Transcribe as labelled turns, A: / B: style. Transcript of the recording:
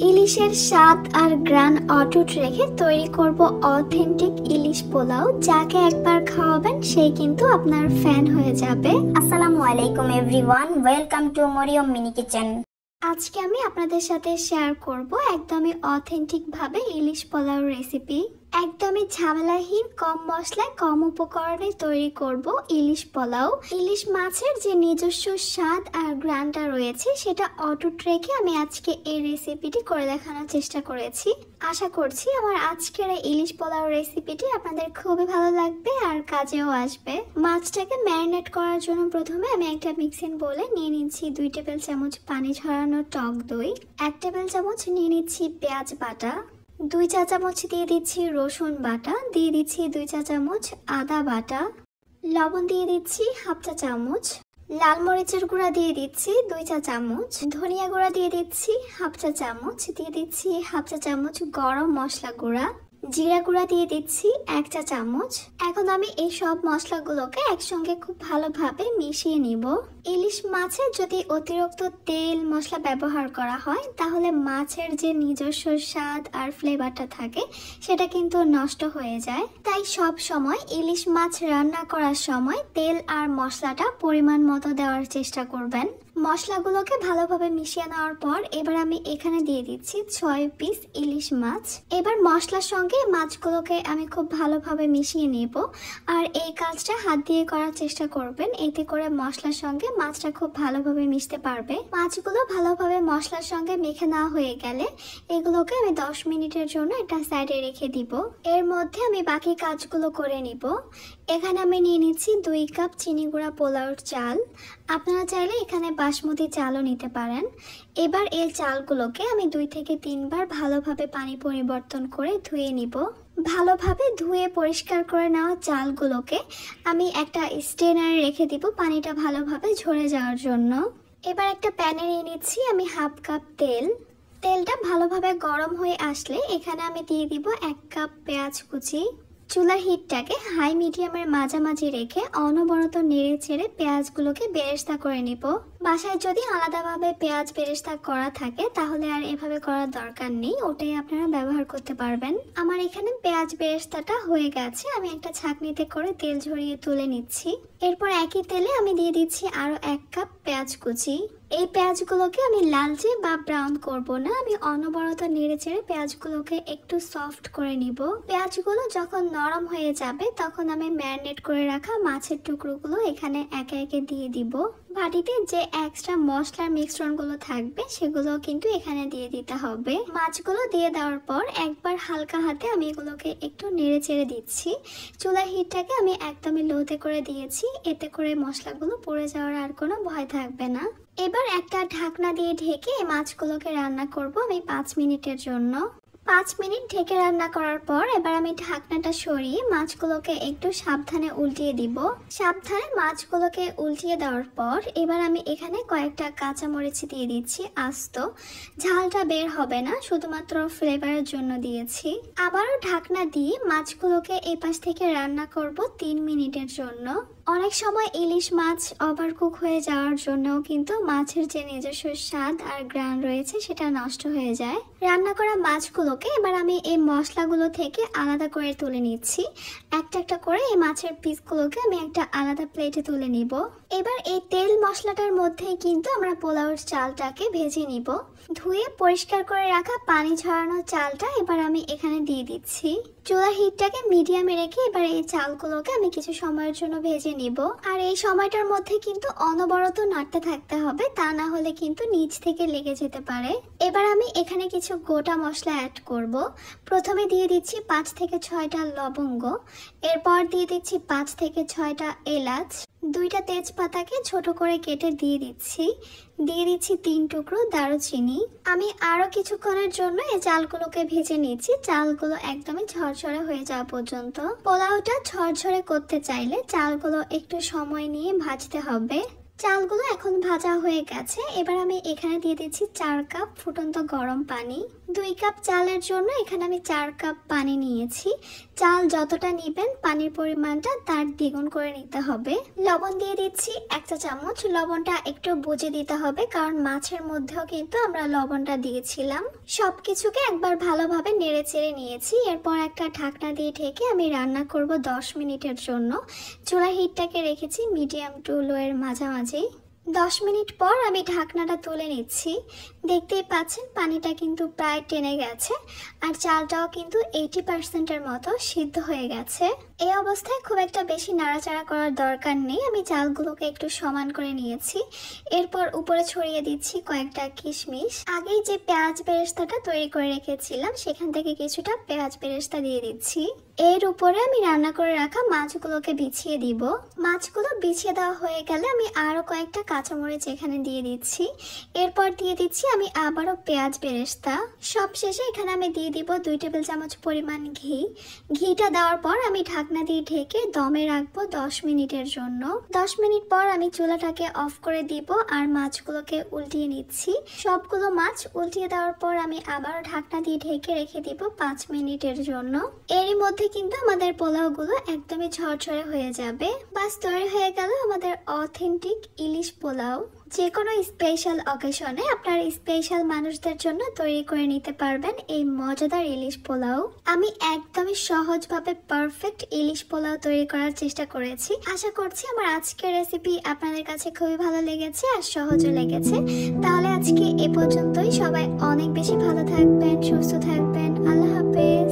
A: ইলিশের স্বাদ আর গ্রান অটুট রেখে তৈরি করব অথেন্টিক ইলিশ পোলাও, যাকে একবার খাওয়াবেন সেই কিন্তু আপনার ফ্যান হয়ে যাবে।
B: আসসালামু আলাইকুম everyone, welcome to Maryam mini kitchen.
A: আজকে আমি আপনাদের সাথে শেয়ার করব একদমই অথেন্টিক ভাবে ইলিশ পোলাও রেসিপি। একদমই ঝামেলাহীন, কম মশলায় কম উপকরণে তৈরি করব ইলিশ পোলাও। ইলিশ মাছের যে নিজস্ব স্বাদ আর গ্রানটা রয়েছে সেটা অটুট রেখে আমি আজকে এই রেসিপিটি করে দেখানোর চেষ্টা করেছি। আশা করছি আমার আজকের এই ইলিশ পোলাও রেসিপিটি আপনাদের খুবই ভালো লাগবে আর কাজেও আসবে। মাছটাকে ম্যারিনেট করার জন্য প্রথমে আমি একটা মিক্সিং বোলে নিয়ে নিচ্ছি 2 টেবিল চামচ পানি ঝরানো টক দই, 1 টেবিল চামচ নিয়ে নিচ্ছি পেঁয়াজ বাটা, 2 চা চামচ দিয়ে দিচ্ছি রসুন বাটা, দিয়ে দিচ্ছি 2 চা চামচ আদা বাটা, লবণ দিয়ে দিচ্ছি 1/2 চা চামচ, লাল মরিচের গুঁড়া দিয়ে দিচ্ছি 2 চা চামচ, ধনিয়া গুঁড়া দিয়ে দিচ্ছি 1/2 চা চামচ, দিয়ে দিচ্ছি 1/2 চা চামচ গরম মশলা গুঁড়া, জিরা গুঁড়া দিয়ে দিচ্ছি 1 চা চামচ। এখন আমি এই সব মশলাগুলোকে একসঙ্গে খুব ভালোভাবে মিশিয়ে নিব। ইলিশ মাছে যদি অতিরিক্ত তেল মশলা ব্যবহার করা হয় তাহলে মাছের যে নিজস্ব স্বাদ আর ফ্লেভারটা থাকে সেটা কিন্তু নষ্ট হয়ে যায়। তাই সব সময় ইলিশ মাছ রান্না করার সময় তেল আর মশলাটা পরিমাণ মতো দেওয়ার চেষ্টা করবেন। মশলাগুলোকে ভালোভাবে মিশিয়ে নেওয়ার পর এবার আমি এখানে দিয়ে দিচ্ছি 6 পিস ইলিশ মাছ। এবার মশলার সঙ্গে মাছগুলোকে আমি খুব ভালোভাবে মিশিয়ে নেব। আর এই কাজটা হাত দিয়ে করার চেষ্টা করবেন, এতে করে মশলার সঙ্গে মাছটা খুব ভালোভাবে মিশতে পারবে। মাছগুলো ভালোভাবে মশলার সঙ্গে মেখে নেওয়া হয়ে গেলে এগুলোকে আমি 10 মিনিটের জন্য একটা সাইডে রেখে দিব। এর মধ্যে আমি বাকি কাজগুলো করে নিব। এখানে আমি নিয়ে নিচ্ছি 2 কাপ চিনি গুঁড়া পোলাওর চাল। আপনারা চাইলে এখানে বাসমতি চালও নিতে পারেন। এবার এই চালগুলোকে আমি 2 থেকে 3 বার ভালোভাবে পানি পরিবর্তন করে ধুয়ে নিব। ভালোভাবে ধুয়ে পরিষ্কার করে নেওয়া চালগুলোকে আমি একটা স্ট্রেনারে রেখে দিব পানিটা ভালোভাবে ঝরে যাওয়ার জন্য। এবার একটা প্যানে নিয়ে নিচ্ছি আমি 1/2 কাপ তেল। তেলটা ভালোভাবে গরম হয়ে আসলে এখানে আমি দিয়ে দিব 1 কাপ পেঁয়াজ কুচি। চুলার হিটটাকে হাই মিডিয়ামের মাঝামাঝি রেখে অনবরত নেড়ে চেড়ে পেঁয়াজগুলোকে বেরেস্তা করে নিব। বাসায় যদি আলাদাভাবে পেঁয়াজ বেরেস্তা করা থাকে তাহলে আর এভাবে করার দরকার নেই, ওটাই আপনারা ব্যবহার করতে পারবেন। আমার এখানে পেঁয়াজ বেরেস্তাটা হয়ে গেছে, আমি একটা ছাঁকনিতে করে তেল ঝরিয়ে তুলে নিচ্ছি। এরপর একই তেলে আমি দিয়ে দিচ্ছি আরো 1 কাপ পেঁয়াজ কুচি। এই পেঁয়াজগুলোকে আমি লালচে বা ব্রাউন করব না, আমি অনবরত নেড়ে চেড়ে পেঁয়াজগুলোকে একটু সফট করে নিব। পেঁয়াজগুলো যখন নরম হয়ে যাবে তখন আমি ম্যারিনেট করে রাখা মাছের টুকরোগুলো এখানে একে একে দিয়ে দিব। বাটিতে যে এক্সট্রা মশলার মিশ্রণগুলো থাকবে সেগুলো কিন্তু এখানে দিয়ে দিতে হবে। মাছগুলো দিয়ে দেওয়ার পর একবার হালকা হাতে আমি এগুলোকে একটু নেড়ে চেড়ে দিচ্ছি। চুলার হিটটাকে আমি একদমই লোতে করে দিয়েছি, এতে করে মশলাগুলো পড়ে যাওয়ার আর কোনো ভয় থাকবে না। এবার একটা ঢাকনা দিয়ে ঢেকে এই মাছগুলোকে রান্না করব আমি 5 মিনিটের জন্য। 5 মিনিট ঢেকে রান্না করার পর এবার আমি ঢাকনাটা সরিয়ে মাছগুলোকে একটু সাবধানে উল্টিয়ে দিব। সাবধানে মাছগুলোকে উল্টিয়ে দেওয়ার পর এবার আমি এখানে কয়েকটা কাঁচামরিচ দিয়ে দিচ্ছি আস্ত। ঝালটা বের হবে না, শুধুমাত্র ফ্লেভারের জন্য দিয়েছি। আবারও ঢাকনা দিয়ে মাছগুলোকে এই পাশ থেকে রান্না করব 3 মিনিটের জন্য। অনেক সময় ইলিশ মাছ ওভারকুক হয়ে যাওয়ার জন্যও কিন্তু মাছের যে নিজস্ব স্বাদ আর গ্রান রয়েছে সেটা নষ্ট হয়ে যায়। রান্না করা মাছগুলোকে এবার আমি এই মশলাগুলো থেকে আলাদা করে তুলে নিচ্ছি। একটা একটা করে এই মাছের পিসগুলোকে আমি একটা আলাদা প্লেটে তুলে নিব। এবার এই তেল মশলাটার মধ্যেই কিন্তু আমরা পোলাওর চালটাকে ভেজে নিব। ধুয়ে পরিষ্কার করে রাখা পানি ঝরানো চালটা এবার আমি এখানে দিয়ে দিচ্ছি। চুলার হিটটাকে মিডিয়ামে রেখে এবার এই চালগুলোকে আমি কিছু সময়ের জন্য ভেজে নিব। আর এই সময়টার মধ্যে কিন্তু অনবরত নাড়তে থাকতে হবে, তা না হলে কিন্তু নিচ থেকে লেগে যেতে পারে। এবার আমি এখানে কিছু গোটা মশলা অ্যাড করব। প্রথমে দিয়ে দিচ্ছি 5 থেকে 6টা লবঙ্গ, এরপর দিয়ে দিচ্ছি 5 থেকে 6টা এলাচ, 2টা তেজপাতাকে ছোট করে কেটে দিয়ে দিচ্ছি। 3 টুকরো দারুচিনি। আমি আরো কিছুক্ষণের জন্য এই চালগুলোকে ভেজে নিচ্ছি, চালগুলো একদমই ঝরঝরে হয়ে যাওয়া পর্যন্ত। পোলাওটা ঝরঝরে করতে চাইলে চালগুলো একটু সময় নিয়ে ভাজতে হবে। চালগুলো এখন ভাজা হয়ে গেছে। এবার আমি এখানে দিয়ে দিচ্ছি 4 কাপ ফুটন্ত গরম পানি। 2 কাপ চালের জন্য এখানে আমি 4 কাপ পানি নিয়েছি। চাল যতটা নেবেন পানির পরিমাণটা তার দ্বিগুণ করে নিতে হবে। লবণ দিয়ে দিচ্ছি 1 চা চামচ। লবণটা একটু বুঝে দিতে হবে, কারণ মাছের মধ্যেও কিন্তু আমরা লবণটা দিয়েছিলাম। সবকিছুকে একবার ভালোভাবে নেড়ে চেড়ে নিয়েছি। এরপর একটা ঢাকনা দিয়ে ঢেকে আমি রান্না করব 10 মিনিটের জন্য। চুলার হিটটাকে রেখেছি মিডিয়াম টু লো এর মাঝামাঝি। 10 মিনিট পর আমি ঢাকনাটা তুলে নিচ্ছি। দেখতেই পাচ্ছেন পানিটা কিন্তু প্রায় টেনে গেছে, আর চালটাও কিন্তু 80% মতো সিদ্ধ হয়ে গেছে। এই অবস্থায় খুব একটা বেশি নাড়াচাড়া করার দরকার নেই। আমি চালগুলোকে একটু সমান করে নিয়েছি। এরপর উপরে ছড়িয়ে দিচ্ছি কয়েকটা কিশমিশ। আগেই যে পেঁয়াজ বেরেস্তাটা তৈরি করে রেখেছিলাম সেখান থেকে কিছুটা পেঁয়াজ বেরেস্তা দিয়ে দিচ্ছি। এর উপরে আমি রান্না করে রাখা মাছগুলোকে বিছিয়ে দিব। মাছগুলো বিছিয়ে দেওয়া হয়ে গেলে আমি আরো কয়েকটা কাঁচামরিচ এখানে দিয়ে দিচ্ছি। এরপর দিয়ে দিচ্ছি আমি আবারও পেঁয়াজ বেরেস্তা। সবশেষে এখানে আমি দিয়ে দিব 2 টেবিল চামচ পরিমাণ ঘি। ঘিটা দেওয়ার পর আমি ঢাকনা দিয়ে ঢেকে দমে রাখবো 10 মিনিটের জন্য। 10 মিনিট পর আমি চুলাটাকে অফ করে দিব আর মাছগুলোকে উল্টিয়ে নিচ্ছি। সবগুলো মাছ উল্টিয়ে দেওয়ার পর আমি আবারও ঢাকনা দিয়ে ঢেকে রেখে দিব 5 মিনিটের জন্য। এরই মধ্যে কিন্তু আমাদের পোলাওগুলো একদমই ঝরঝরে হয়ে যাবে। বাস তৈরি হয়ে গেল আমাদের অথেন্টিক ইলিশ পোলাও। যে কোনো স্পেশাল অকেশনে আপনার স্পেশাল মানুষদের জন্য তৈরি করে নিতে পারবেন এই মজাদার ইলিশ পোলাও। আমি একদমই সহজভাবে পারফেক্ট ইলিশ পোলাও তৈরি করার চেষ্টা করেছি। আশা করছি আমার আজকের রেসিপি আপনাদের কাছে খুবই ভালো লেগেছে আর সহজও লেগেছে। তাহলে আজকে এ পর্যন্তই। সবাই অনেক বেশি ভালো থাকবেন, সুস্থ থাকবেন। আল্লাহ হাফেজ।